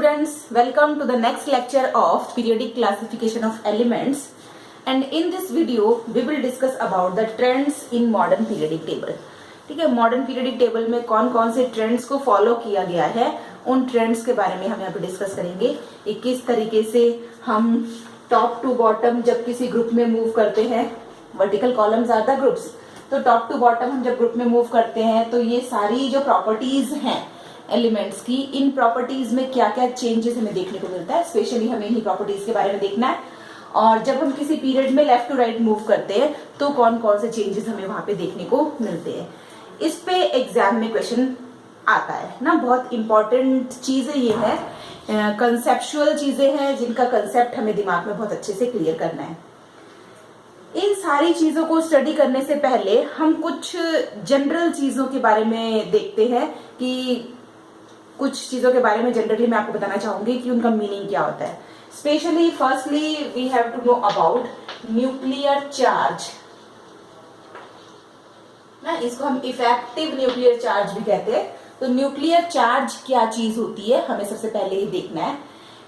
students, welcome to the next lecture of periodic classification of elements, and in this video we will discuss about the trends in modern periodic table. ठीक है, modern periodic table में कौन कौन से trends को follow किया गया है, उन ट्रेंड्स के बारे में हम यहाँ पे डिस्कस करेंगे। किस तरीके से हम टॉप टू बॉटम जब किसी ग्रुप में मूव करते हैं, vertical columns are the groups, तो टॉप टू बॉटम हम जब ग्रुप में मूव करते हैं तो ये सारी जो प्रॉपर्टीज हैं एलिमेंट्स की, इन प्रॉपर्टीज में क्या क्या चेंजेस हमें देखने को मिलता है, स्पेशली हमें इन्हीं प्रॉपर्टीज के बारे में देखना है। और जब हम किसी पीरियड में लेफ्ट टू राइट मूव करते हैं तो कौन कौन से चेंजेस हमें वहां पे देखने को मिलते हैं। इस पे एग्जाम में क्वेश्चन आता है ना, बहुत इंपॉर्टेंट चीजें ये है, कंसेप्चुअल चीजें हैं जिनका कंसेप्ट हमें दिमाग में बहुत अच्छे से क्लियर करना है। इन सारी चीजों को स्टडी करने से पहले हम कुछ जनरल चीजों के बारे में देखते हैं कि कुछ चीजों के बारे में जनरली मैं आपको बताना चाहूंगी कि उनका मीनिंग क्या होता है। Specially firstly we have to know about nuclear charge ना, इसको हम इफेक्टिव न्यूक्लियर चार्ज भी कहते हैं। तो न्यूक्लियर चार्ज क्या चीज होती है हमें सबसे पहले ही देखना है।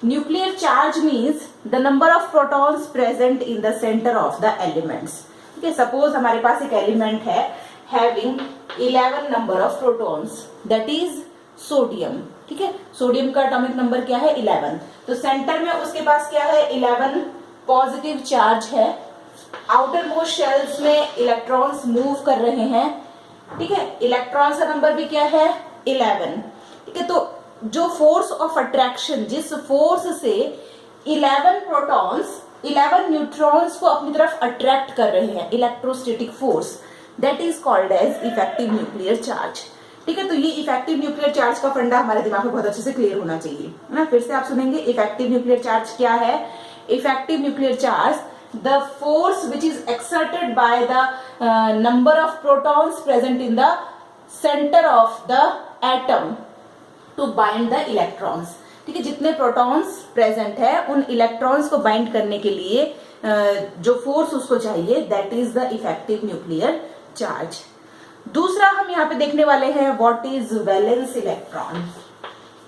Nuclear charge means the number of protons present in the centre of the elements. ठीक है, सपोज हमारे पास एक एलिमेंट है having 11 number of protons, that is sodium. ठीक है, सोडियम का एटॉमिक नंबर क्या है 11, तो सेंटर में उसके पास क्या है 11 पॉजिटिव चार्ज है। आउटर मोस्ट शेल्स में इलेक्ट्रॉन्स मूव कर रहे हैं। ठीक है, इलेक्ट्रॉन्स का नंबर भी क्या है 11। ठीक है, तो जो फोर्स ऑफ अट्रैक्शन, जिस फोर्स से 11 प्रोटॉन्स 11 न्यूट्रॉन्स को अपनी तरफ अट्रैक्ट कर रहे हैं, electrostatic force, that is called as effective nuclear charge. ठीक है, तो ये इफेक्टिव न्यूक्लियर चार्ज का फंडा हमारे दिमाग में बहुत अच्छे से क्लियर होना चाहिए ना। फिर से आप सुनेंगे इफेक्टिव न्यूक्लियर चार्ज क्या है। Effective nuclear charge, the force which is exerted by the number of protons present in the center of the atom to bind the electrons। ठीक है, जितने प्रोटॉन्स प्रेजेंट है उन इलेक्ट्रॉन्स को बाइंड करने के लिए जो फोर्स उसको चाहिए, that is the effective nuclear charge. दूसरा हम यहाँ पे देखने वाले हैं व्हाट इज वैलेंस इलेक्ट्रॉन।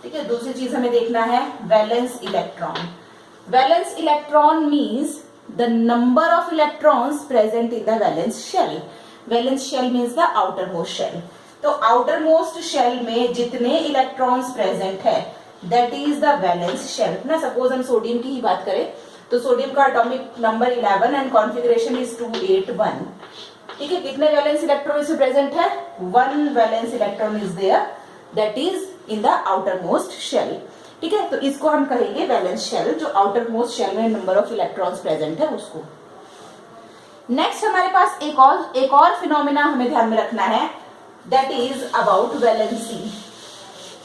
ठीक है, दूसरी चीज हमें देखना है valence electron. Valence electron means the number of electrons present in the valence shell। valence shell means the outermost shell। तो outermost shell में जितने electrons present है that is the valence shell ना। सपोज हम सोडियम की ही बात करें तो सोडियम का atomic number 11 and configuration is 281। ठीक है, कितने वैलेंस इलेक्ट्रॉन इसमें प्रेजेंट है 1 valence electron is there, that is in the outermost shell. ठीक है, तो इसको हम कहेंगे वैलेंस शेल, जो आउटर मोस्ट शेल में नंबर ऑफ इलेक्ट्रॉन्स प्रेजेंट है उसको। नेक्स्ट हमारे पास एक और फिनोमेना हमें ध्यान में रखना है, दैट इज अबाउट वैलेंसी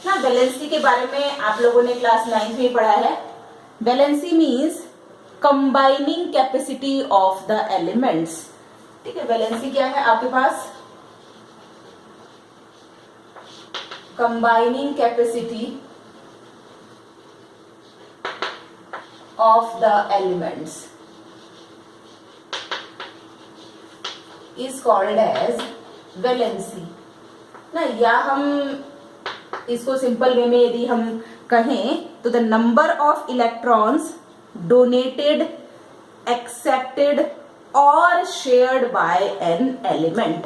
ना। वैलेंसी के बारे में आप लोगों ने क्लास 9th में पढ़ा है। Valency means combining capacity of the elements. ठीक है, वैलेंसी क्या है आपके पास combining capacity of the elements is called as valency ना। या हम इसको सिंपल वे में यदि हम कहें तो the number of electrons donated, accepted और शेयर्ड बाय एन एलिमेंट।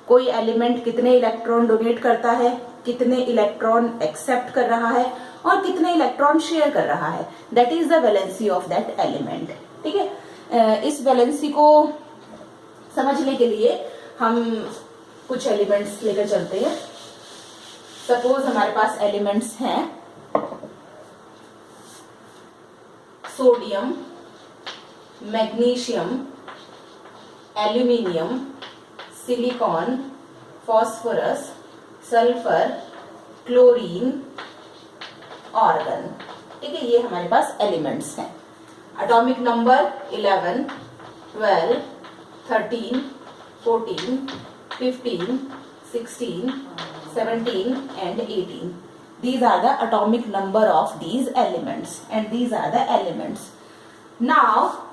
कोई एलिमेंट कितने इलेक्ट्रॉन डोनेट करता है, कितने इलेक्ट्रॉन एक्सेप्ट कर रहा है और कितने इलेक्ट्रॉन शेयर कर रहा है, that is the valency of that element. ठीक है, इस वैलेंसी को समझने के लिए हम कुछ एलिमेंट्स लेकर चलते हैं। सपोज हमारे पास एलिमेंट्स हैं sodium, magnesium, aluminium, silicon, phosphorus, sulphur, chlorine, organ. ठीक है, ये हमारे पास एलिमेंट्स हैं। Atomic number 11, 12, 13, 14, 15, 16, 17 and 18। These are the atomic number of these elements and these are the elements। Now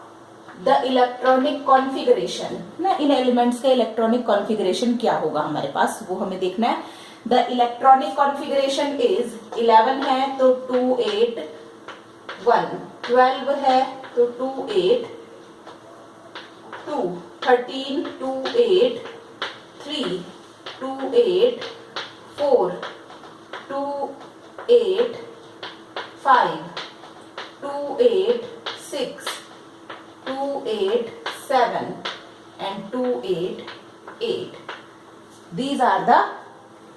the electronic configuration ना, इन elements का electronic configuration क्या होगा हमारे पास, वो हमें देखना है। द इलेक्ट्रॉनिक कॉन्फ़िगरेशन इज 11 है तो 2, 8, 1, 12 है तो 2 8, 2 13, 2 8, 3 2 8, 4 2 8, 5 2 8, 6 2 8, 7 and 2 8, 8. These are the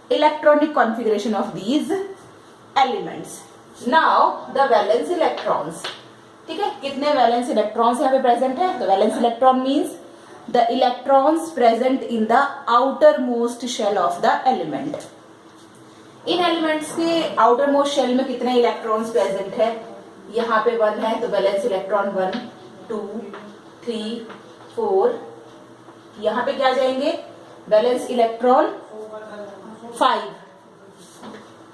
electronic configuration of these elements. Now the valence electrons. ठीक है, कितने वैलेंस इलेक्ट्रॉन्स यहाँ पे प्रेजेंट है? तो valence electron means the electrons present in the outer most shell of the element. इन एलिमेंट्स के outer most shell में कितने इलेक्ट्रॉन्स प्रेजेंट है? यहाँ पे 1 है तो वैलेंस इलेक्ट्रॉन 1 2 3 4. यहाँ पे क्या जाएंगे? Valence electron 5.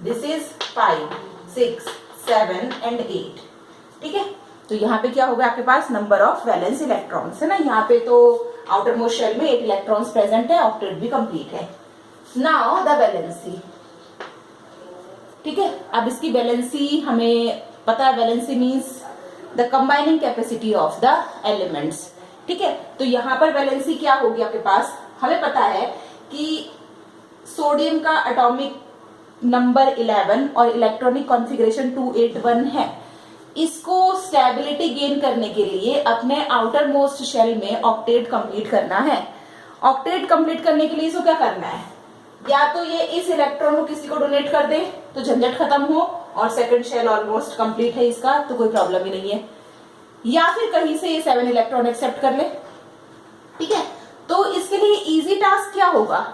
This is 5 6 7 and 8. ठीक है, तो यहाँ पे क्या होगा आपके पास? नंबर ऑफ वैलेंस इलेक्ट्रॉन्स है ना. यहाँ पे तो आउटर मोस्ट शेल में 8 इलेक्ट्रॉन्स प्रेजेंट है, ऑक्टेट भी कंप्लीट है. Now the valency. ठीक है, अब इसकी वैलेंसी हमें पता है. Valency means the combining capacity of the elements. ठीक है, तो यहाँ पर वैलेंसी क्या होगी आपके पास? हमें पता है कि सोडियम का एटॉमिक नंबर 11 और इलेक्ट्रॉनिक कॉन्फ़िगरेशन 281 है. इसको स्टेबिलिटी गेन करने के लिए अपने आउटर मोस्ट शेल में ऑक्टेट कंप्लीट करना है. ऑक्टेट कंप्लीट करने के लिए इसको क्या करना है? या तो ये इस इलेक्ट्रॉन को किसी को डोनेट कर दे तो झंझट खत्म हो और सेकंड शेल ऑलमोस्ट कंप्लीट है इसका, तो कोई प्रॉब्लम ही नहीं है. या फिर कहीं से ये 7 इलेक्ट्रॉन एक्सेप्ट कर ले. ठीक है, तो इसके लिए इजी टास्क क्या होगा?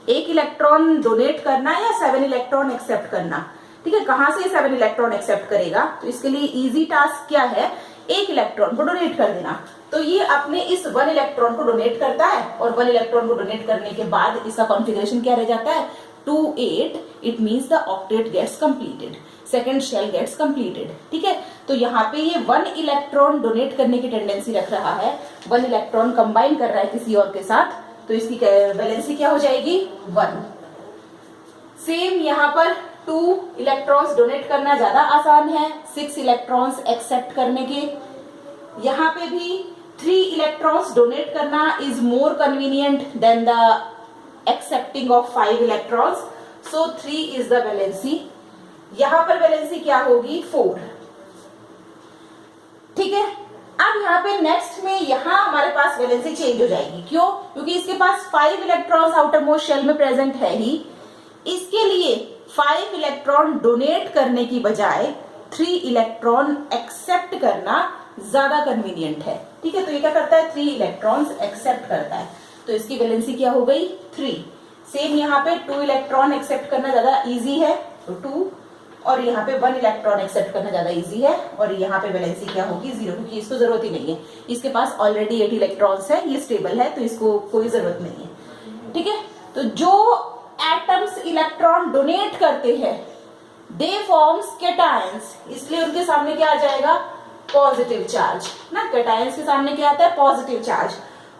एक इलेक्ट्रॉन डोनेट करना या 7 इलेक्ट्रॉन एक्सेप्ट करना. ठीक है, कहां से 7 इलेक्ट्रॉन एक्सेप्ट करेगा? तो इसके लिए इजी टास्क क्या है? एक इलेक्ट्रॉन को डोनेट कर देना. तो ये अपने इस 1 इलेक्ट्रॉन को डोनेट करता है और 1 इलेक्ट्रॉन को डोनेट करने के बाद इसका कॉन्फ़िगरेशन क्या रह जाता है? 2 8. It means the octet gets completed, second shell gets completed. ठीक है, तो यहाँ पे ये 1 इलेक्ट्रॉन डोनेट करने की टेंडेंसी रख रहा है, 1 इलेक्ट्रॉन कंबाइन कर रहा है किसी और के साथ, तो इसकी वैलेंसी क्या हो जाएगी? 1. सेम यहाँ पर 2 इलेक्ट्रॉन्स डोनेट करना ज्यादा आसान है 6 इलेक्ट्रॉन्स एक्सेप्ट करने के. यहाँ पे भी 3 इलेक्ट्रॉन्स डोनेट करना is more convenient than the accepting of 5 electrons. So 3 is the valency. यहाँ पर वैलेंसी क्या होगी? 4. ठीक है, अब यहाँ पे नेक्स्ट में यहाँ हमारे पास वैलेंसी चेंज हो जाएगी. क्यों? क्योंकि इसके पास 5 इलेक्ट्रॉन्स आउटर मोस्ट शेल में प्रेजेंट है ही. इसके लिए 5 इलेक्ट्रॉन डोनेट करने की बजाय 3 इलेक्ट्रॉन एक्सेप्ट करना ज्यादा कन्वीनियंट है. ठीक है, तो ये क्या करता है? 3 इलेक्ट्रॉन्स एक्सेप्ट करता है, तो इसकी वैलेंसी क्या हो गई? 3. सेम यहाँ पे 2 इलेक्ट्रॉन एक्सेप्ट करना ज्यादा इजी है तो 2, और यहाँ पे 1 इलेक्ट्रॉन एक्सेप्ट करना ज्यादा इजी है, और यहाँ पे वैलेंसी क्या होगी? 0, क्योंकि इसको जरूरत ही नहीं है. इसके पास ऑलरेडी 8 इलेक्ट्रॉन्स है, ये स्टेबल है, तो इसको कोई जरूरत नहीं है. ठीक है, तो जो एटम्स इलेक्ट्रॉन डोनेट करते हैं दे फॉर्म्स कैटायंस, इसलिए उनके सामने क्या आ जाएगा? पॉजिटिव चार्ज ना. कैटायंस के सामने क्या आता है? Positive charge.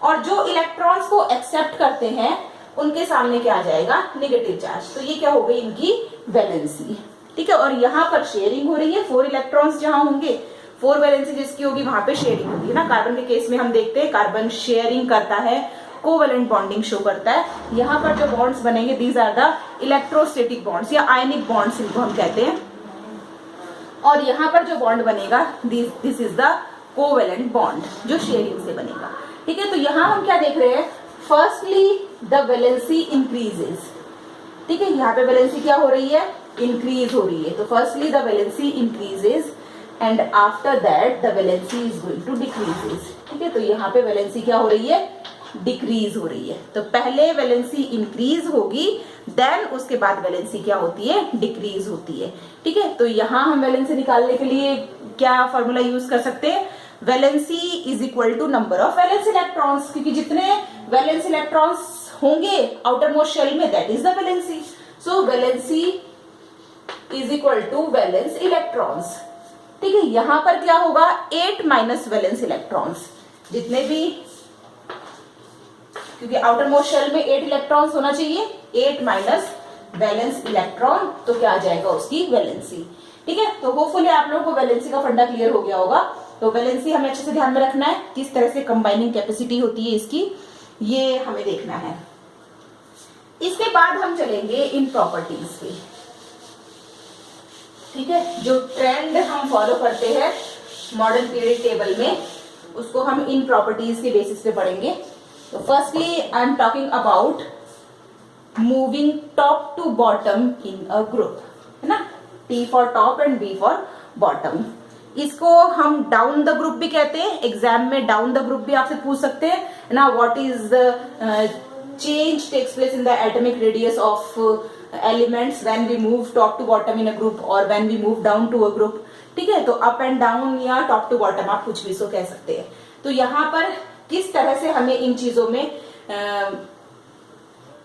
और जो इलेक्ट्रॉन्स को एक्सेप्ट करते हैं उनके सामने क्या आ जाएगा? Negative charge. तो ये क्या हो गई? इनकी वैलेंसी. ठीक है, और यहाँ पर शेयरिंग हो रही है. 4 इलेक्ट्रॉन्स जहां होंगे, 4 वैलेंसी जिसकी होगी वहां पे शेयरिंग होगी ना. कार्बन के केस में हम देखते हैं कार्बन शेयरिंग करता है, कोवेलेंट बॉन्डिंग शो करता है. यहाँ पर जो बॉन्ड्स बनेंगे these are the electrostatic bonds या आयनिक बॉन्ड्स इनको हम कहते हैं. और यहाँ पर जो बॉन्ड बनेगा this is the covalent bond जो शेयरिंग से बनेगा. ठीक है, तो यहाँ हम क्या देख रहे हैं? Firstly the valency increases. ठीक है, यहाँ पे वैलेंसी क्या हो रही है? इंक्रीज हो रही है. तो firstly the valency increases and after that the valency is going to decreases. ठीक है, तो यहाँ पे वैलेंसी क्या हो रही है? डिक्रीज हो रही है. तो पहले वैलेंसी इंक्रीज होगी, देन उसके बाद वैलेंसी क्या होती है? डिक्रीज होती है. ठीक है, तो यहाँ हम वैलेंसी निकालने के लिए क्या फॉर्मूला यूज कर सकते हैं? Valency is equal to number of valence electrons, क्योंकि जितने वैलेंस इलेक्ट्रॉन्स होंगे आउटर मोस्ट शेल में that is the valency. So valency is equal to valence electrons. ठीक है, यहां पर क्या होगा? 8 माइनस वैलेंस इलेक्ट्रॉन्स. जितने भी, क्योंकि आउटर मोस्ट शेल में 8 इलेक्ट्रॉन्स होना चाहिए, 8 माइनस वैलेंस इलेक्ट्रॉन, तो क्या आ जाएगा उसकी वैलेंसी? ठीक है, तो होपफुली आप लोगों को वैलेंसी का फंडा क्लियर हो गया होगा। तो वैलेंसी हमें अच्छे से ध्यान में रखना है, किस तरह से कंबाइनिंग कैपेसिटी होती है इसकी, ये हमें देखना है। इसके बाद हम चलेंगे इन प्रॉपर्टीज पे। ठीक है, जो ट्रेंड हम फॉलो करते हैं मॉडर्न पीरियड टेबल में, उसको हम इन प्रॉपर्टीज के बेसिस पे पढ़ेंगे। तो firstly I am talking about moving top to bottom in a group, है ना, T for top and B for bottom. इसको हम डाउन द ग्रुप भी कहते हैं, एग्जाम में डाउन द ग्रुप भी आपसे पूछ सकते हैं ना, what is the change takes place in the atomic radius of elements when we move top to bottom in a group और when we move down to a group. ठीक है, तो अप एंड डाउन या top to bottom आप कुछ भी इसको कह सकते हैं। तो यहाँ पर किस तरह से हमें इन चीजों में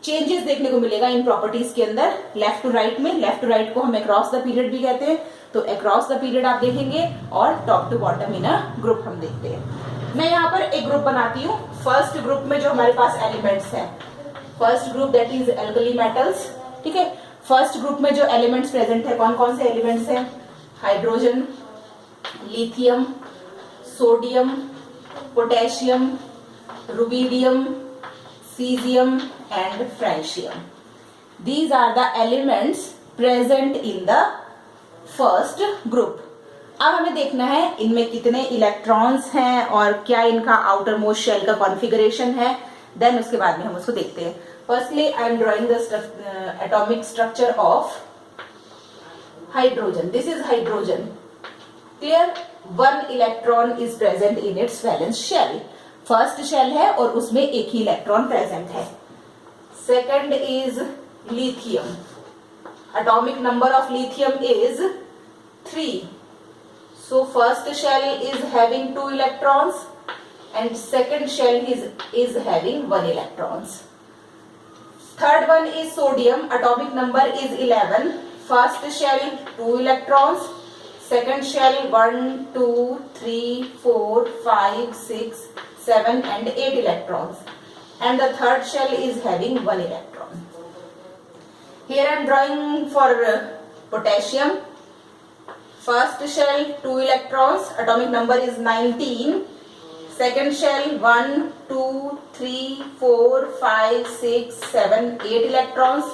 चेंजेस देखने को मिलेगा इन प्रॉपर्टीज के अंदर, लेफ्ट टू राइट में। लेफ्ट टू राइट को हम अक्रॉस द पीरियड भी कहते हैं, तो अक्रॉस द पीरियड आप देखेंगे, और top to bottom in a group हम देखते हैं। मैं यहाँ पर एक ग्रुप बनाती हूँ। फर्स्ट ग्रुप में जो हमारे पास एलिमेंट्स हैं, first group that is alkali metals. ठीक है, फर्स्ट ग्रुप में जो एलिमेंट्स प्रेजेंट है, कौन कौन से एलिमेंट्स हैं? Hydrogen, lithium, sodium, potassium, rubidium, caesium and francium. These are the elements present in the first group. अब हमें देखना है इनमें कितने इलेक्ट्रॉन्स हैं और क्या इनका आउटर मोस्ट शेल का कॉन्फ़िगरेशन है, देन उसके बाद में हम उसको देखते हैं। Firstly I am drawing the atomic structure of hydrogen. This is hydrogen. Clear, 1 electron is present in its valence shell. First shell है और उसमें एक ही इलेक्ट्रॉन प्रेजेंट है। Second is lithium. Atomic number of lithium is 3. So first shell is having 2 electrons and second shell is having 1 electrons. Third one is sodium. Atomic number is 11. First shell 2 electrons. Second shell 1, 2, 3, 4, 5, 6, 7 and 8 electrons. And the third shell is having 1 electron. Here I am drawing for potassium. First shell 2 electrons, atomic number is 19. Second shell 1, 2, 3, 4, 5, 6, 7, 8 electrons.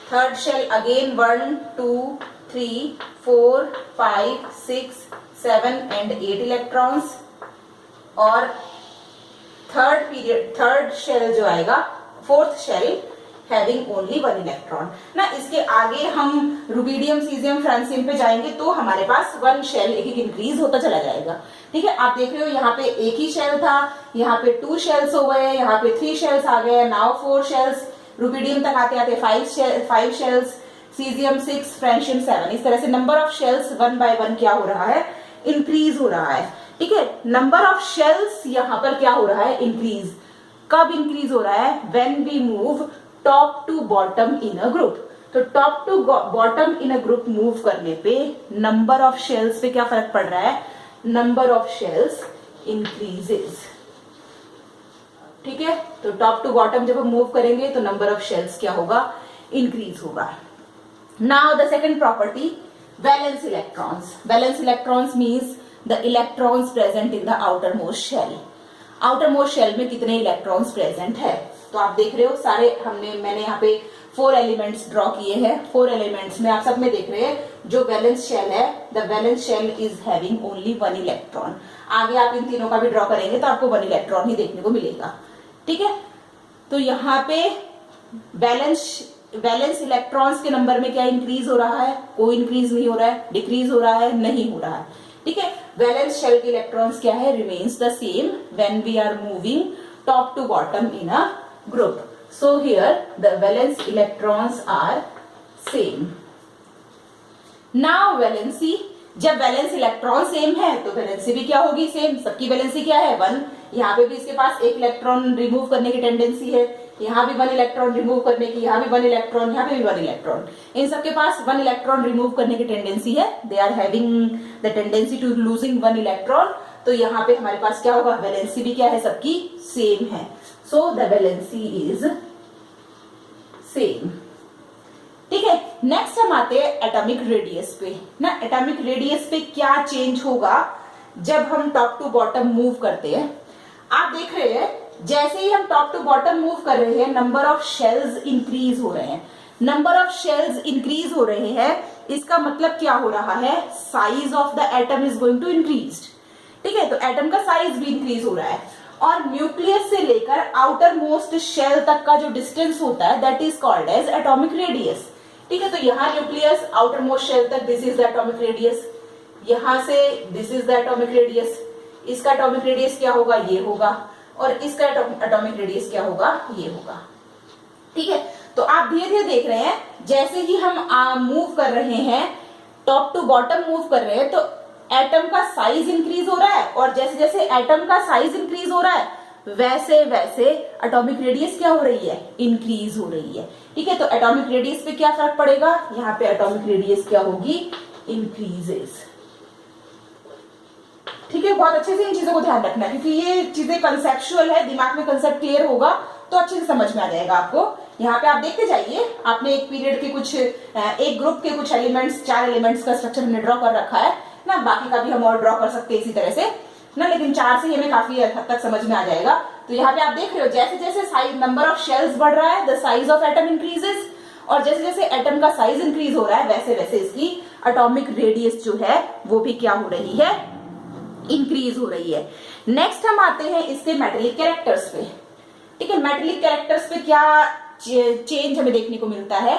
Third shell again 1, 2, 3, 4, 5, 6, 7 and 8 electrons. और third shell जो आएगा, fourth shell having only 1 electron ना। इसके आगे हम rubidium, caesium, francium पे जाएंगे तो हमारे पास 1 शेल एक इंक्रीज होता चला जाएगा। ठीक है, आप देख रहे हो यहाँ पे एक ही शेल था, यहाँ पे 2 शेल्स हो गए, यहाँ पे 3 शेल्स आ गए, नाउ 4 शेल्स, रुबीडियम तक आते आते 5 शेल्स, सीजियम 6, फ्रांसियम 7। इस तरह से नंबर ऑफ शेल्स 1 by 1 क्या हो रहा है? इंक्रीज हो रहा है। ठीक है, नंबर ऑफ शेल्स यहाँ पर क्या हो रहा है? इंक्रीज। कब इंक्रीज हो रहा है? When we move top to bottom in a group. तो top to bottom in a group move करने पे नंबर ऑफ शेल्स पे क्या फर्क पड़ रहा है? Number of shells increases. ठीक है, तो टॉप टू बॉटम जब हम मूव करेंगे तो नंबर ऑफ शेल्स क्या होगा? इंक्रीज होगा। Now the second property, valence electrons. Valence electrons means the electrons present in the outermost shell. outermost shell में कितने इलेक्ट्रॉन्स प्रेजेंट है? तो आप देख रहे हो सारे मैंने यहाँ पे 4 एलिमेंट्स ड्रॉ किए हैं। 4 एलिमेंट्स में आप सब में देख रहे हैं जो वैलेंस शेल है, the valence shell is having only 1 electron. आगे आप इन तीनों का भी ड्रॉ करेंगे तो आपको 1 इलेक्ट्रॉन ही देखने को मिलेगा। ठीक है, तो यहाँ पे वैलेंस इलेक्ट्रॉन्स के नंबर में क्या इंक्रीज हो रहा है? कोई इंक्रीज नहीं हो रहा है। डिक्रीज हो रहा है? नहीं हो रहा है। ठीक है, वैलेंस शेल के इलेक्ट्रॉन्स क्या है? Remains the same when we are moving top to bottom in a group. So here the valence electrons are same. Now valency, जब वैलेंस इलेक्ट्रॉन सेम है तो वैलेंसी भी क्या होगी? सेम। सबकी वैलेंसी क्या है? 1। यहाँ पे भी इसके पास 1 इलेक्ट्रॉन रिमूव करने की टेंडेंसी है, यहाँ भी 1 इलेक्ट्रॉन रिमूव करने की, यहाँ भी 1 इलेक्ट्रॉन, यहाँ पे भी 1 इलेक्ट्रॉन। इन सबके पास 1 इलेक्ट्रॉन रिमूव करने की टेंडेंसी है। They are having the tendency to losing 1 electron. तो यहाँ पे हमारे पास क्या होगा? वैलेंसी भी क्या है? सबकी सेम है। So the valency is same. ठीक है, नेक्स्ट हम आते हैं एटॉमिक रेडियस पे ना। एटॉमिक रेडियस पे क्या चेंज होगा जब हम टॉप टू बॉटम मूव करते हैं। आप देख रहे हैं जैसे ही हम टॉप टू बॉटम मूव कर रहे हैं नंबर ऑफ शेल्स इंक्रीज हो रहे हैं। नंबर ऑफ शेल्स इंक्रीज हो रहे हैं इसका मतलब क्या हो रहा है, size of the atom is going to increase. ठीक है, तो एटम का साइज भी इंक्रीज हो रहा है और न्यूक्लियस से लेकर आउटर मोस्ट शेल तक का जो डिस्टेंस होता है that is called as atomic radius. ठीक है, तो यहाँ न्यूक्लियस आउटर मोस्ट शेल तक this is the atomic radius, यहां से this is the atomic radius. इसका एटॉमिक रेडियस क्या होगा, ये होगा, और इसका एटॉमिक रेडियस क्या होगा, ये होगा। ठीक है, तो आप धीरे धीरे देख रहे हैं जैसे ही हम मूव कर रहे हैं, टॉप टू बॉटम मूव कर रहे हैं, तो एटम का साइज इंक्रीज हो रहा है और जैसे जैसे एटम का साइज इंक्रीज हो रहा है वैसे वैसे एटॉमिक रेडियस क्या हो रही है, इंक्रीज हो रही है। ठीक है, तो एटॉमिक रेडियस पे क्या फर्क पड़ेगा, यहाँ पे एटॉमिक रेडियस क्या होगी, इंक्रीजेस। ठीक है, बहुत अच्छे से इन चीजों को ध्यान रखना है क्योंकि ये चीजें कंसेप्चुअल है, दिमाग में कंसेप्ट क्लियर होगा तो अच्छे से समझ में आ जाएगा आपको। यहाँ पे आप देखते जाइए, आपने एक पीरियड के कुछ एक ग्रुप के कुछ एलिमेंट्स, 4 एलिमेंट्स का स्ट्रक्चर हमने ड्रॉ कर रखा है ना, बाकी का भी हम और ड्रॉ कर सकते हैं इसी तरह से ना, लेकिन 4 से हमें काफी हद तक समझ में आ जाएगा। तो यहाँ पे आप देख रहे हो जैसे जैसे साइज नंबर ऑफ शेल्स बढ़ रहा है the size of atom increases, और जैसे जैसे एटम का साइज इंक्रीज हो रहा है वैसे वैसे इसकी एटॉमिक रेडियस जो है वो भी क्या हो रही है, इंक्रीज हो रही है। नेक्स्ट हम आते हैं इसके मेटेलिक कैरेक्टर्स पे। ठीक है, मेटेलिक कैरेक्टर्स पे क्या चेंज हमें देखने को मिलता है,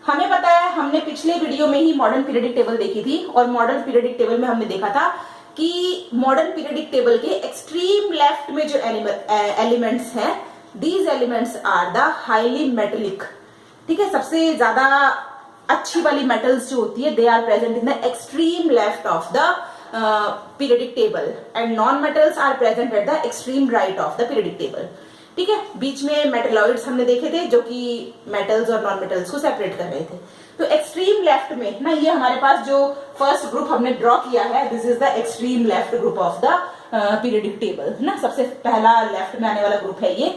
हमें पता है, हमने पिछले वीडियो में ही मॉडर्न पीरियडिक टेबल देखी थी और मॉडर्न पीरियडिक टेबल में हमने देखा था कि मॉडर्न पीरियडिक टेबल के एक्सट्रीम लेफ्ट में जो एलिमेंट्स हैं these elements are the highly metallic. ठीक है, सबसे ज्यादा अच्छी वाली मेटल्स जो होती है they are present in the extreme left of the periodic table and non metals are present at the extreme right of the periodic table. ठीक है, बीच में मेटलॉइड्स हमने देखे थे जो कि मेटल्स और नॉन मेटल्स को सेपरेट कर रहे थे। तो एक्सट्रीम लेफ्ट में ना, ये हमारे पास जो फर्स्ट ग्रुप हमने ड्रॉ किया है this is the extreme left group of the periodic table ना, सबसे पहला लेफ्ट में आने वाला ग्रुप है ये।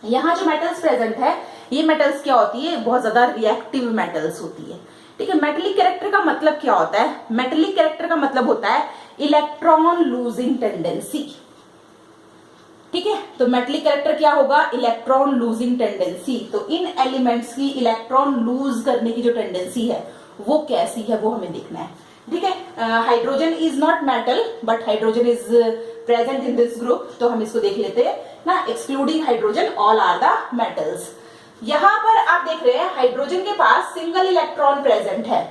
यहाँ जो मेटल्स प्रेजेंट है ये मेटल्स क्या होती है, बहुत ज्यादा रिएक्टिव मेटल्स होती है। ठीक है, मेटेलिक कैरेक्टर का मतलब क्या होता है, मेटेलिक कैरेक्टर का मतलब होता है इलेक्ट्रॉन लूजिंग टेंडेंसी। ठीक है, तो मेटेलिक कैरेक्टर क्या होगा, इलेक्ट्रॉन लूजिंग टेंडेंसी। तो इन एलिमेंट्स की इलेक्ट्रॉन लूज करने की जो टेंडेंसी है वो कैसी है वो हमें देखना है। ठीक है, hydrogen is not metal but hydrogen is present in this group, तो हम इसको देख लेते हैं ना, excluding hydrogen all are the metals. यहां पर आप देख रहे हैं हाइड्रोजन के पास सिंगल इलेक्ट्रॉन प्रेजेंट है।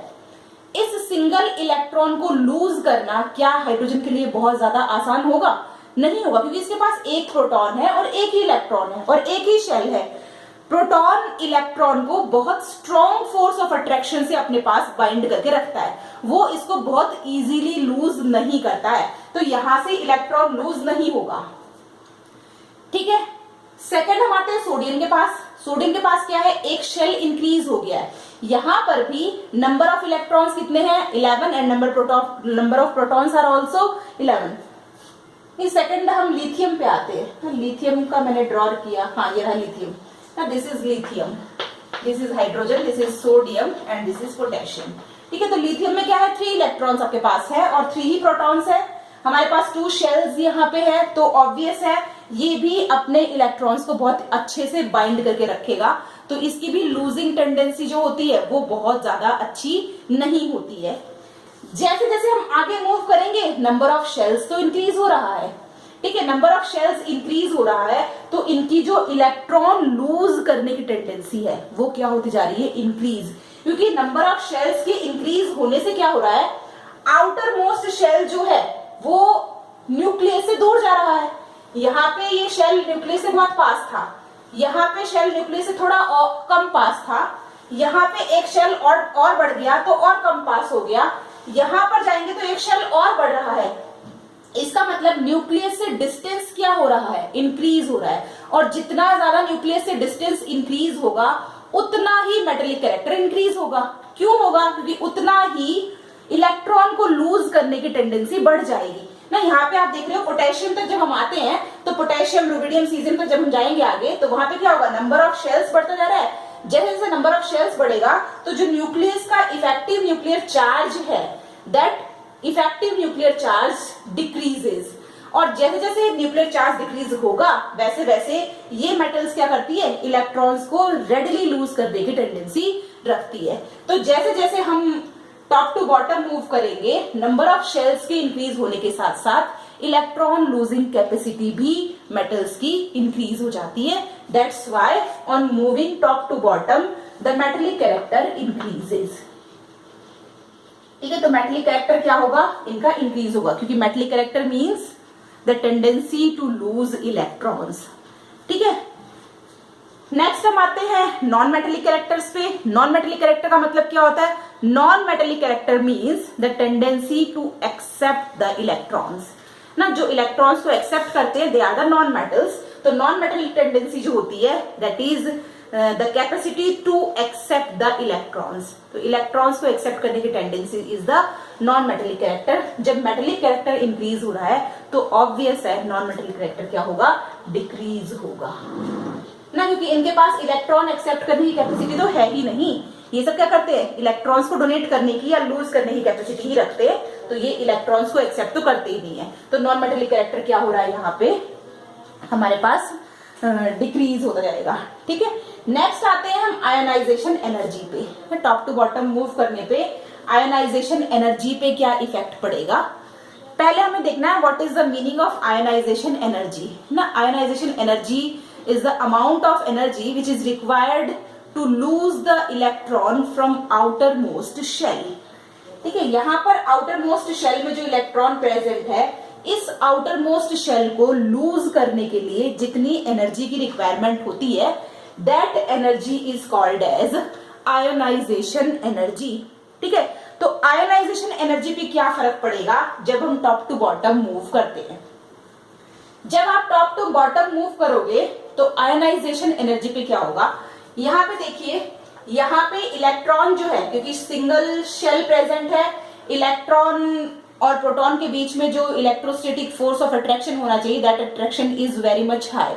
इस सिंगल इलेक्ट्रॉन को लूज करना क्या हाइड्रोजन के लिए बहुत ज्यादा आसान होगा, नहीं होगा, क्योंकि इसके पास एक प्रोटॉन है और एक ही इलेक्ट्रॉन है और एक ही शेल है। प्रोटॉन इलेक्ट्रॉन को बहुत स्ट्रॉन्ग फोर्स ऑफ अट्रैक्शन से अपने पास बाइंड करके रखता है, वो इसको बहुत इजीली लूज नहीं करता है, तो यहां से इलेक्ट्रॉन लूज नहीं होगा। ठीक है, सेकंड हम आते हैं सोडियम के पास। सोडियम के पास क्या है, एक शेल इंक्रीज हो गया है, यहां पर भी नंबर ऑफ इलेक्ट्रॉन्स कितने हैं, 11 and number of protons are also 11। Second हम लिथियम पे आते हैं। लिथियम का मैंने ड्रॉ किया, हाँ ये रहा lithium, this is lithium, this is hydrogen, this is sodium and this is potassium. ठीक है, तो लिथियम में क्या है, 3 इलेक्ट्रॉन्स आपके पास है और 3 ही प्रोटॉन्स है। हमारे पास 2 शेल्स यहाँ पे है, तो ऑब्वियस है ये भी अपने इलेक्ट्रॉन्स को बहुत अच्छे से बाइंड करके रखेगा, तो इसकी भी लूजिंग टेंडेंसी जो होती है वो बहुत ज्यादा अच्छी नहीं होती है। जैसे जैसे हम आगे मूव करेंगे नंबर ऑफ शेल्स तो इंक्रीज हो रहा है। ठीक है, नंबर ऑफ शेल्स इंक्रीज हो रहा है तो इनकी जो इलेक्ट्रॉन लूज करने की टेंडेंसी है वो क्या होती जा रही है, इंक्रीज, क्योंकि नंबर ऑफ शेल्स के इंक्रीज होने से क्या हो रहा है, आउटर मोस्ट शेल जो है वो न्यूक्लियस से दूर जा रहा है। यहाँ पे ये शेल न्यूक्लियस से बहुत पास था, यहाँ पे शेल न्यूक्लियस से थोड़ा कम पास था, यहाँ पे एक शेल और बढ़ गया तो और कम पास हो गया, यहाँ पर जाएंगे तो एक शेल और बढ़ रहा है। इसका मतलब न्यूक्लियस से डिस्टेंस क्या हो रहा है, इंक्रीज हो रहा है, और जितना ज्यादा न्यूक्लियस से डिस्टेंस इंक्रीज होगा उतना ही मेटेलिक कैरेक्टर इंक्रीज होगा। क्यों होगा, क्योंकि उतना ही इलेक्ट्रॉन को लूज करने की टेंडेंसी बढ़ जाएगी ना। यहाँ पे आप देख रहे हो पोटेशियम तक जब हम आते हैं तो पोटेशियम, रुबिडियम, सीजियम तक जब हम जाएंगे आगे तो वहां पे क्या होगा, नंबर ऑफ शेल्स बढ़ता जा रहा है जैसे जैसे नंबर ऑफ शेल्स बढ़ेगा तो जो न्यूक्लियस का इफेक्टिव न्यूक्लियर चार्ज है, that effective nuclear charge decreases. और जैसे जैसे न्यूक्लियर चार्ज डिक्रीज होगा वैसे वैसे ये मेटल्स क्या करती है, इलेक्ट्रॉन्स को रेडिली लूज करने की टेंडेंसी रखती है। तो जैसे जैसे हम टॉप टू बॉटम मूव करेंगे, नंबर ऑफ शेल्स के इंक्रीज होने के साथ साथ इलेक्ट्रॉन लूजिंग कैपेसिटी भी मेटल्स की इंक्रीज हो जाती है। That's why on moving top to bottom the metallic character increases. ठीक है, तो मेटेलिक कैरेक्टर क्या होगा, इनका इंक्रीज होगा, क्योंकि metallic character means the tendency to lose electrons. ठीक है, नेक्स्ट हम आते हैं नॉन मेटेलिक कैरेक्टर्स पे। नॉन मेटेलिक कैरेक्टर का मतलब क्या होता है, non metallic character means the tendency to accept the electrons. ना जो इलेक्ट्रॉन्स को एक्सेप्ट करते हैं they are the non metals. तो नॉन मेटेलिक टेंडेंसी जो होती है that is the capacity to accept the electrons. तो इलेक्ट्रॉन्स को एक्सेप्ट करने की tendency is the non metallic character. जब मेटेलिक कैरेक्टर इंक्रीज हो रहा है तो ऑब्वियस है नॉन मेटेलिक कैरेक्टर क्या होगा, डिक्रीज होगा ना, क्योंकि इनके पास इलेक्ट्रॉन एक्सेप्ट करने की कैपेसिटी तो है ही नहीं। ये सब क्या करते हैं, इलेक्ट्रॉन्स को डोनेट करने की या लूज करने की कैपेसिटी ही रखते हैं, तो ये इलेक्ट्रॉन्स को एक्सेप्ट तो करते ही नहीं है। तो नॉन मेटेलिक कैरेक्टर क्या हो रहा है, यहाँ पे हमारे पास डिक्रीज होता जाएगा। ठीक है, नेक्स्ट आते हैं हम आयोनाइजेशन एनर्जी पे। टॉप टू बॉटम मूव करने पे आयोनाइजेशन एनर्जी पे क्या इफेक्ट पड़ेगा। पहले हमें देखना है what is the meaning of ionisation energy ना। Ionisation energy is the amount of energy which is required to lose the electron from outermost shell। ठीक है, यहाँ पर outermost shell में जो इलेक्ट्रॉन प्रेजेंट है, इस outermost shell को लूज करने के लिए जितनी एनर्जी की रिक्वायरमेंट होती है that energy is called as ionization energy। ठीक है, तो ionization एनर्जी पे क्या फर्क पड़ेगा जब हम टॉप टू बॉटम मूव करते हैं। जब आप टॉप टू बॉटम मूव करोगे तो आयोनाइजेशन एनर्जी पे क्या होगा, यहाँ पे देखिए, यहाँ पे इलेक्ट्रॉन जो है, क्योंकि सिंगल शेल प्रेजेंट है, इलेक्ट्रॉन और प्रोटॉन के बीच में जो इलेक्ट्रोस्टैटिक फोर्स ऑफ अट्रैक्शन होना चाहिए that attraction is very much high,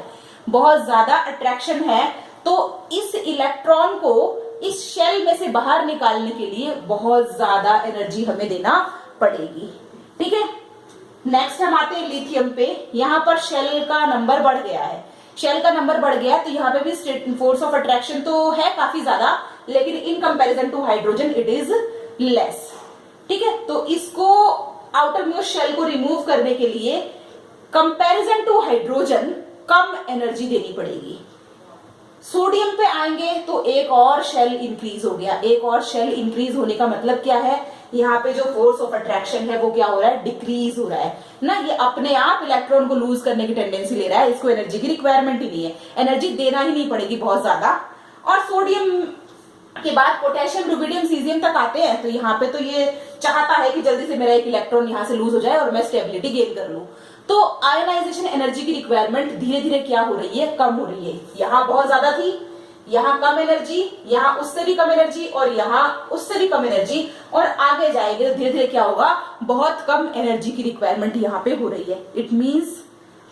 बहुत ज्यादा अट्रैक्शन है। तो इस इलेक्ट्रॉन को इस शेल में से बाहर निकालने के लिए बहुत ज्यादा एनर्जी हमें देना पड़ेगी। ठीक है, नेक्स्ट हम आते हैं लिथियम पे। यहाँ पर शेल का नंबर बढ़ गया है, शेल का नंबर बढ़ गया तो यहाँ पे भी फोर्स ऑफ अट्रैक्शन तो है काफी ज्यादा, लेकिन in comparison to hydrogen it is less. ठीक है, तो इसको आउटर मोस्ट शेल को रिमूव करने के लिए कंपैरिजन टू हाइड्रोजन कम एनर्जी देनी पड़ेगी। सोडियम पे आएंगे तो एक और शेल इंक्रीज हो गया। एक और शेल इंक्रीज होने का मतलब क्या है, यहाँ पे जो फोर्स ऑफ अट्रैक्शन है वो क्या हो रहा है, डिक्रीज हो रहा है ना। ये अपने आप इलेक्ट्रॉन को लूज करने की टेंडेंसी ले रहा है, इसको एनर्जी की रिक्वायरमेंट ही नहीं है, एनर्जी देना ही नहीं पड़ेगी बहुत ज्यादा। और सोडियम के बाद पोटेशियम, रुबिडियम, सीजियम तक आते हैं तो यहाँ पे तो ये चाहता है कि जल्दी से मेरा एक इलेक्ट्रॉन यहाँ से लूज हो जाए और मैं स्टेबिलिटी गेन कर लूं। तो आयोनाइजेशन एनर्जी की रिक्वायरमेंट धीरे धीरे क्या हो रही है, कम हो रही है। यहाँ बहुत ज्यादा थी, यहाँ कम एनर्जी, यहाँ उससे भी कम एनर्जी और यहाँ उससे भी कम एनर्जी, और आगे जाएंगे तो धीरे धीरे क्या होगा, बहुत कम एनर्जी की रिक्वायरमेंट यहाँ पे हो रही है। इट मींस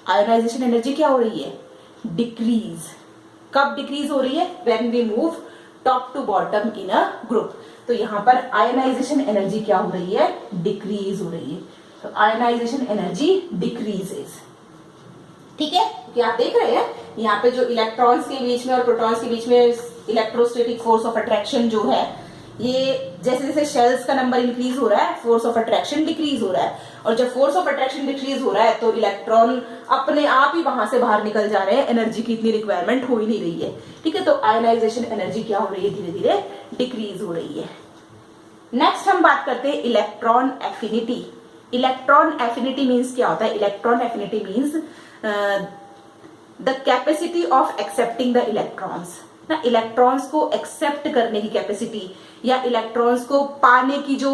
आयोनाइजेशन एनर्जी क्या हो रही है, डिक्रीज। कब डिक्रीज हो रही है, when we move top to bottom in a group. तो यहाँ पर आयोनाइजेशन एनर्जी क्या हो रही है, डिक्रीज हो रही है। तो आयोनाइजेशन एनर्जी डिक्रीजेस। ठीक है, क्योंकि आप देख रहे हैं यहाँ पे जो इलेक्ट्रॉन्स के बीच में और प्रोटॉन्स के बीच में इलेक्ट्रोस्टैटिक फोर्स ऑफ अट्रैक्शन जो है, ये जैसे जैसे शेल्स का नंबर इंक्रीज हो रहा है फोर्स ऑफ अट्रैक्शन डिक्रीज हो रहा है, और जब फोर्स ऑफ अट्रैक्शन डिक्रीज हो रहा है तो इलेक्ट्रॉन अपने आप ही वहां से बाहर निकल जा रहे हैं, एनर्जी की इतनी रिक्वायरमेंट हो ही नहीं रही है। ठीक है, तो आयोनाइजेशन एनर्जी क्या हो रही है, धीरे धीरे डिक्रीज हो रही है। नेक्स्ट हम बात करते हैं electron affinity. Electron affinity means क्या होता है, electron affinity means the capacity of accepting the electrons ना, इलेक्ट्रॉन्स को एक्सेप्ट करने की कैपेसिटी या इलेक्ट्रॉन्स को पाने की जो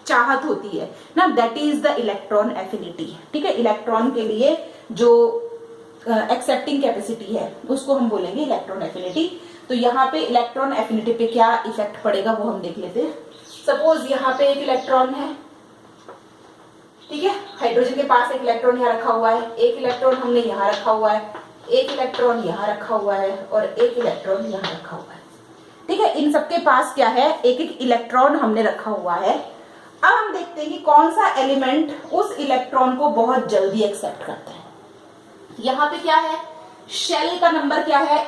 चाहत होती है ना, that is the electron affinity. ठीक है, इलेक्ट्रॉन के लिए जो एक्सेप्टिंग कैपेसिटी है उसको हम बोलेंगे इलेक्ट्रॉन एफिनिटी। तो यहाँ पे इलेक्ट्रॉन एफिनिटी पे क्या इफेक्ट पड़ेगा वो हम देख लेते हैं। सपोज यहाँ पे एक इलेक्ट्रॉन है, ठीक है, हाइड्रोजन के पास एक इलेक्ट्रॉन यहाँ रखा हुआ है, एक इलेक्ट्रॉन हमने यहाँ रखा हुआ है, एक इलेक्ट्रॉन यहाँ रखा हुआ है और एक इलेक्ट्रॉन यहाँ रखा हुआ है। ठीक है, इन सबके पास क्या है, एक एक इलेक्ट्रॉन हमने रखा हुआ है। अब हम देखते हैं कि कौन सा एलिमेंट उस इलेक्ट्रॉन को बहुत जल्दी एक्सेप्ट करता है। यहां पे क्या है, शेल का नंबर क्या है,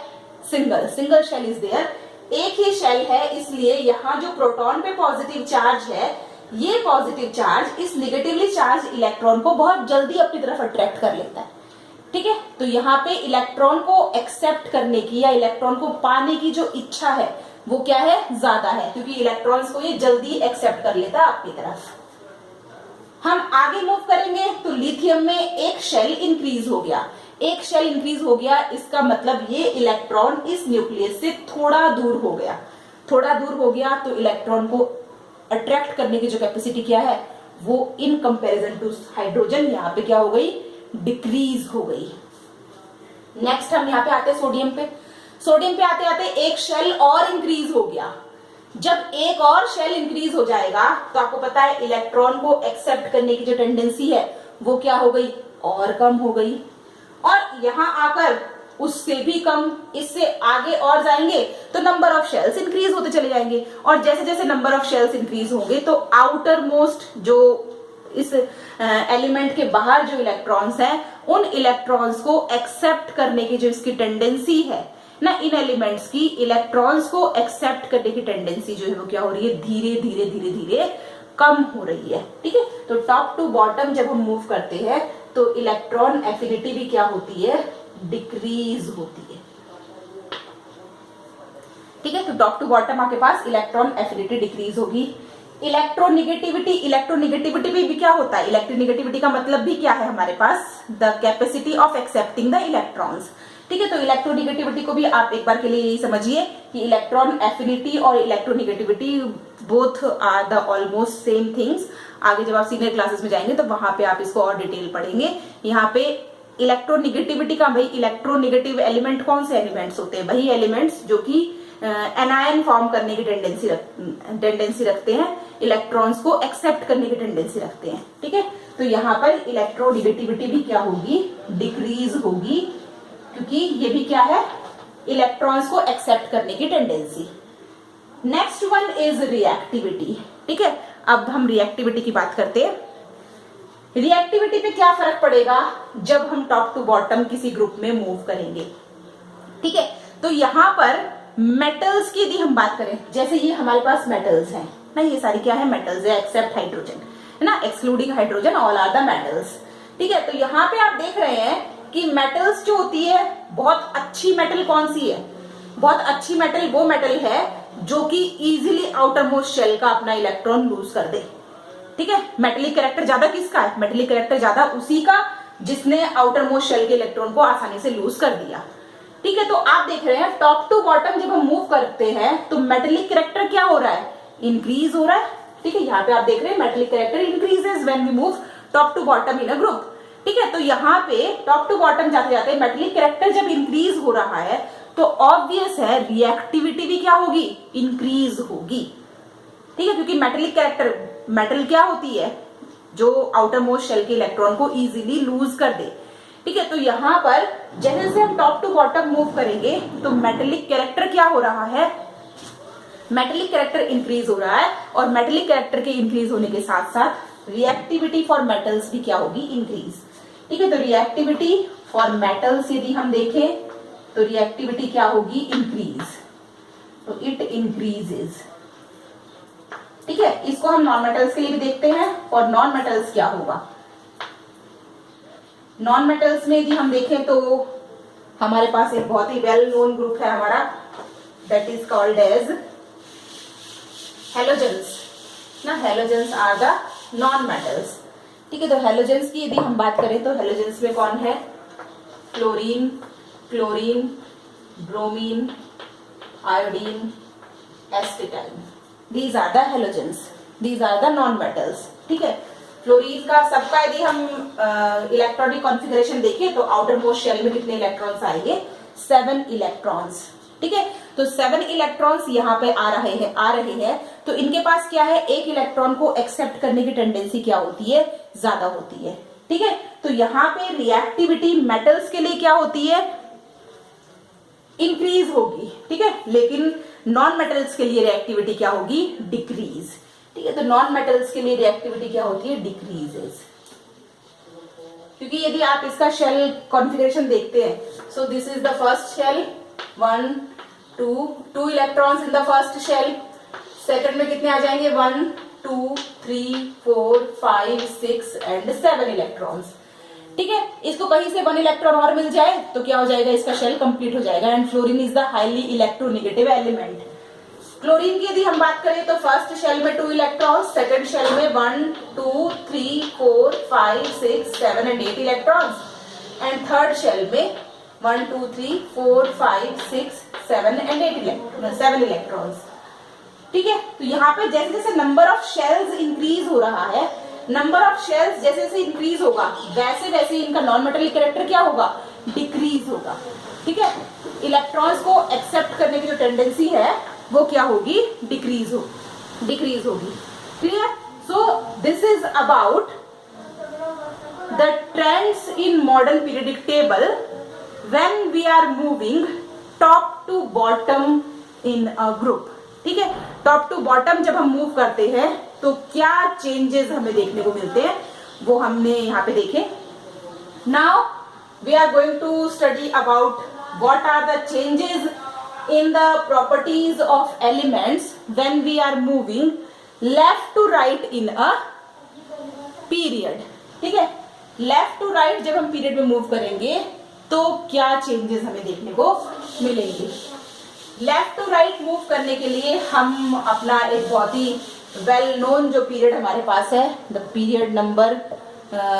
सिंगल शेल इज देयर, एक ही शेल है, इसलिए यहां जो प्रोटॉन पे पॉजिटिव चार्ज है, ये पॉजिटिव चार्ज इस निगेटिवली चार्ज इलेक्ट्रॉन को बहुत जल्दी अपनी तरफ अट्रैक्ट कर लेता है। ठीक है, तो यहाँ पे इलेक्ट्रॉन को एक्सेप्ट करने की या इलेक्ट्रॉन को पाने की जो इच्छा है वो क्या है, ज्यादा है, क्योंकि इलेक्ट्रॉन्स को ये जल्दी एक्सेप्ट कर लेता है अपनी तरफ। हम आगे मूव करेंगे तो लिथियम में एक शेल इंक्रीज हो गया, एक शेल इंक्रीज हो गया, इसका मतलब ये इलेक्ट्रॉन इस न्यूक्लियस से थोड़ा दूर हो गया, थोड़ा दूर हो गया, तो इलेक्ट्रॉन को अट्रैक्ट करने की जो कैपेसिटी क्या है वो इन कंपैरिजन टू हाइड्रोजन यहाँ पे क्या हो गई, डिक्रीज हो गई। नेक्स्ट हम यहाँ पे आते हैं सोडियम पे। सोडियम पे आते आते एक शेल और इंक्रीज हो गया। जब एक और शेल इंक्रीज हो जाएगा तो आपको पता है इलेक्ट्रॉन को एक्सेप्ट करने की जो टेंडेंसी है वो क्या हो गई, और कम हो गई, और यहां आकर उससे भी कम, इससे आगे और जाएंगे तो नंबर ऑफ शेल्स इंक्रीज होते चले जाएंगे, और जैसे जैसे नंबर ऑफ शेल्स इंक्रीज होंगे तो आउटर मोस्ट जो इस एलिमेंट के बाहर जो इलेक्ट्रॉन्स हैं, उन इलेक्ट्रॉन्स को एक्सेप्ट करने की जो इसकी टेंडेंसी है ना, इन एलिमेंट्स की इलेक्ट्रॉन्स को एक्सेप्ट करने की टेंडेंसी जो है वो क्या हो रही है, धीरे धीरे धीरे धीरे कम हो रही है। ठीक है, तो टॉप टू बॉटम जब हम मूव करते हैं तो इलेक्ट्रॉन एफिनिटी भी क्या होती है, डिक्रीज होती है। ठीक है, तो टॉप टू बॉटम आपके पास इलेक्ट्रॉन एफिनिटी डिक्रीज होगी। इलेक्ट्रोनिगेटिविटी, इलेक्ट्रोनिगेटिविटी भी क्या होता है, इलेक्ट्रोनिगेटिविटी का मतलब भी क्या है हमारे पास, the capacity of accepting the electrons. ठीक है, तो इलेक्ट्रोनिगेटिविटी को भी आप एक बार के लिए यही समझिए कि इलेक्ट्रॉन एफिनिटी और electronegativity both are the almost same things. आगे जब आप सीनियर क्लासेस में जाएंगे तो वहां पे आप इसको और डिटेल पढ़ेंगे। यहाँ पे इलेक्ट्रोनिगेटिविटी का, भाई इलेक्ट्रोनिगेटिव एलिमेंट कौन से एलिमेंट्स होते हैं, वही एलिमेंट्स जो कि एनायन फॉर्म करने की टेंडेंसी रखते हैं, इलेक्ट्रॉन्स को एक्सेप्ट करने की टेंडेंसी रखते हैं। ठीक है, तो यहाँ पर इलेक्ट्रोनिगेटिविटी भी क्या होगी, डिक्रीज होगी, क्योंकि ये भी क्या है, इलेक्ट्रॉन्स को एक्सेप्ट करने की tendency. Next one is reactivity. ठीक है, अब हम रिएक्टिविटी की बात करते हैं। रिएक्टिविटी पे क्या फर्क पड़ेगा जब हम टॉप टू बॉटम किसी ग्रुप में मूव करेंगे। ठीक है, तो यहां पर मेटल्स की यदि हम बात करें, जैसे ये हमारे पास मेटल्स हैं ना, ये सारी क्या है, मेटल्स है, एक्सेप्ट हाइड्रोजन है ना, excluding hydrogen all are the metals. ठीक है, तो यहाँ पे आप देख रहे हैं कि मेटल्स जो होती है, बहुत अच्छी मेटल कौन सी है, बहुत अच्छी मेटल वो मेटल है जो कि इजीली आउटर मोस्ट शेल का अपना इलेक्ट्रॉन लूज कर दे। ठीक है, मेटेलिक कैरेक्टर ज्यादा किसका है, मेटेलिक कैरेक्टर ज्यादा उसी का जिसने आउटर मोस्ट शेल के इलेक्ट्रॉन को आसानी से लूज कर दिया। ठीक है, तो आप देख रहे हैं टॉप टू बॉटम जब हम मूव करते हैं तो मेटेलिक कैरेक्टर क्या हो रहा है, इंक्रीज हो रहा है। ठीक है, यहाँ पे आप देख रहे हैं metallic character increases when we move top to bottom in a group. ठीक है, तो यहाँ पे टॉप टू बॉटम जाते जाते मेटेलिक कैरेक्टर जब इंक्रीज हो रहा है तो ऑब्वियस है रिएक्टिविटी भी क्या होगी, इंक्रीज होगी। ठीक है, क्योंकि मेटेलिक कैरेक्टर, मेटल क्या होती है, जो आउटर मोस्ट शेल के इलेक्ट्रॉन को इजीली लूज कर दे। ठीक है, तो यहाँ पर जैसे जैसे हम टॉप टू बॉटम मूव करेंगे तो मेटेलिक कैरेक्टर क्या हो रहा है, मेटेलिक कैरेक्टर इंक्रीज हो रहा है, और मेटेलिक कैरेक्टर के इंक्रीज होने के साथ साथ रिएक्टिविटी फॉर मेटल्स भी क्या होगी, इंक्रीज। ठीक है, तो रिएक्टिविटी फॉर मेटल्स यदि हम देखें तो रिएक्टिविटी क्या होगी, इंक्रीज, तो इट इंक्रीजेज। ठीक है, इसको हम नॉन मेटल्स के लिए भी देखते हैं, और नॉन मेटल्स क्या होगा, नॉन मेटल्स में यदि हम देखें तो हमारे पास एक बहुत ही वेल नोन ग्रुप है हमारा, that is called as halogens ना, halogens are the non metals. ठीक है, तो हेलोजेंस की यदि हम बात करें तो हेलोजेंस में कौन है, fluorine, chlorine, bromine, iodine, acetyl, these are the halogens, these are the non metals. ठीक है, फ्लोरीन का सबका यदि हम इलेक्ट्रॉनिक कॉन्फ़िगरेशन देखें तो आउटर मोस्ट शेल में कितने इलेक्ट्रॉन्स आएंगे, 7 इलेक्ट्रॉन्स। ठीक है, तो 7 इलेक्ट्रॉन्स यहाँ पे आ रहे हैं, तो इनके पास क्या है, एक इलेक्ट्रॉन को एक्सेप्ट करने की टेंडेंसी क्या होती है, ज्यादा होती है। ठीक है, तो यहाँ पे रिएक्टिविटी मेटल्स के लिए क्या होती है, इंक्रीज होगी। ठीक है, लेकिन नॉन मेटल्स के लिए रिएक्टिविटी क्या होगी, डिक्रीज। ठीक है, तो नॉन मेटल्स के लिए रिएक्टिविटी क्या होती है, डिक्रीजेस। क्योंकि यदि आप इसका शेल कॉन्फ़िगरेशन देखते हैं, so this is the first shell, 1 2 electrons in the first shell. Second में कितने आ जाएंगे, 1 2 3 4 5 6 एंड 7 इलेक्ट्रॉन्स। ठीक है, इसको कहीं से 1 इलेक्ट्रॉन और मिल जाए तो क्या हो जाएगा, इसका शेल कंप्लीट हो जाएगा। And fluorine is the highly electronegative element. Chlorine की यदि हम बात करें तो फर्स्ट शेल में 2 इलेक्ट्रॉन, सेकंड शेल में 1 2 3 4 5 6 7 and 8 electrons. And third shell में 1 2 3 4 5 6 7 एंड 7 इलेक्ट्रॉन्स। ठीक है, तो यहाँ पे जैसे जैसे नंबर ऑफ शेल्स इंक्रीज हो रहा है, नंबर ऑफ शेल्स जैसे जैसे इंक्रीज होगा वैसे वैसे इनका नॉन मेटेलिक कैरेक्टर क्या होगा, डिक्रीज होगा। ठीक है, इलेक्ट्रॉन्स को एक्सेप्ट करने की जो टेंडेंसी है वो क्या होगी, डिक्रीज होगी। Clear? So this is about the trends in modern periodic table when we are moving top to bottom in a group. ठीक है, टॉप टू बॉटम जब हम मूव करते हैं तो क्या चेंजेस हमें देखने को मिलते हैं वो हमने यहाँ पे देखे। Now we are going to study about what are the changes in the properties of elements when we are moving left to right in a period। ठीक है, लेफ्ट टू राइट जब हम पीरियड में मूव करेंगे तो क्या changes हमें देखने को मिलेंगे। लेफ्ट टू राइट मूव करने के लिए हम अपना एक बहुत ही वेल नोन जो पीरियड हमारे पास है, द पीरियड नंबर